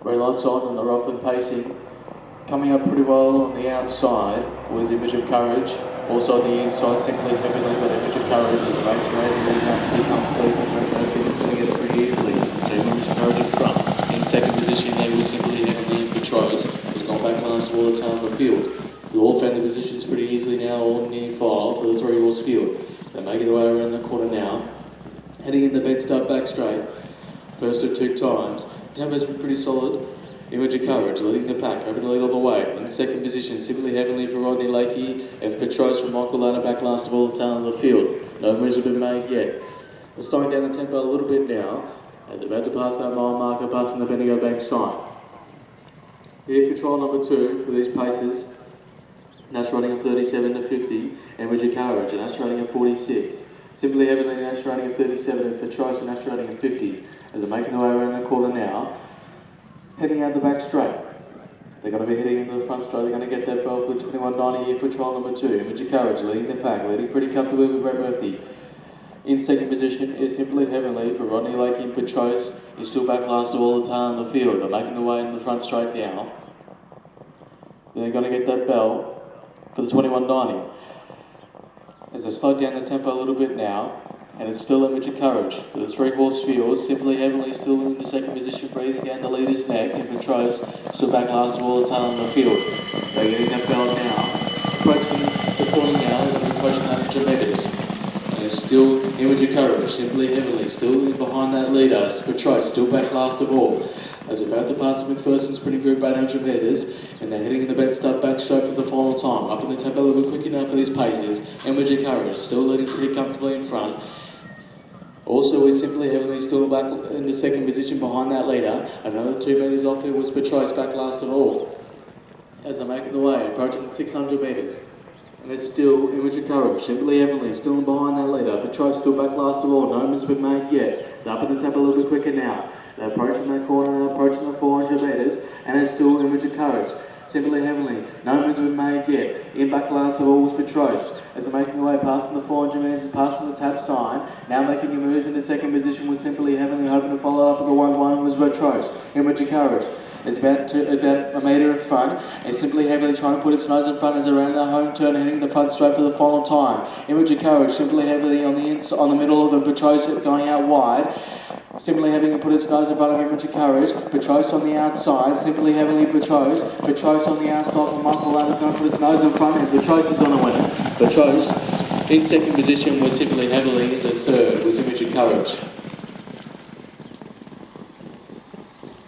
Red lights on the rough and pacing. Coming up pretty well on the outside was Image of Courage. Also on the inside, Simply Heavenly, but Image of Courage is racing around and leading up pretty comfortably. I think it's going to get it pretty easily. So Image of Courage in front. In second position there was Simply Heavenly and Patrose, who's gone back last of all the time on the field. So all found their positions pretty easily now, all near file for the 3-horse field. They're making their way around the corner now. Heading in the bed start back straight. First of 2 times. Tempo's been pretty solid. Image of Courage leading the pack, hoping to lead all the way. In second position, Simply Heavenly for Rodney Lakey and Patrose from Michael Lana back last of all the time on the field. No moves have been made yet. We're slowing down the tempo a little bit now. And they're about to pass that mile marker, passing the Bendigo Bank sign. Here for trial number 2 for these paces. Nash running at 37 to 50. Image of Courage and Nash running at 46. Simply Heavenly and Nash running at 37 and Patrose and Nash running at 50. As they're making their way around the corner now. Heading out the back straight. They're going to be heading into the front straight. They're going to get that bell for the 21.90 here for trial number 2. Image of Courage leading the pack, leading pretty comfortably with Brett Murphy. In second position is Simply Heavenly for Rodney Lakey and Patrose. He's still back last of all the time on the field. They're making their way in the front straight now. They're going to get that bell for the 21.90. As they slow down the tempo a little bit now, and it's still Image of Courage. For the 3-horse field, Simply Heavenly still in the second position, breathing down the leader's neck, and Patrose still back last of all the time on the field. They're getting that bell now. Approaching the corner now, as they're approaching 100 metres. And it's still Image of Courage, Simply Heavenly, still in behind that leader. Patrose still back last of all. As they're about to pass the McPherson sprinting group 800 metres, and they're heading in the bed start back straight for the final time. Up in the tempo a little bit quick enough for these paces. Image of Courage still leading pretty comfortably in front. Also, with Simply Heavenly still back in the second position behind that leader. Another 2 metres off it was Patrose back last of all. As they're making the way, approaching the 600 metres. And it's still Image of Courage, Simply Heavenly still in behind that leader. Patrose still back last of all. No moves have been made yet. They're up in the tempo a little bit quicker now. They're approaching that corner, they're approaching the 400 metres. And it's still Image of Courage. Simply Heavenly, no moves have been made yet. In back last of all was Patrose. As they're making their way past the 400 metres, passing the tap sign. Now making your moves into second position was Simply Heavenly, hoping to follow up with the 1-1 was Patrose. Image of Courage is about a metre in front. And Simply Heavenly trying to put its nose in front as around the home turn, heading the front straight for the final time. Image of Courage, Simply Heavenly on the middle of them, Patrose going out wide. Simply Heavenly put its nose in front of Image of Courage. Patrose on the outside. Simply Heavenly Patrose. Patrose on the outside. And Michael Ladder's going to put its nose in front and Patrose is going to win it. Patrose in second position was Simply Heavenly. The third was Image of Courage.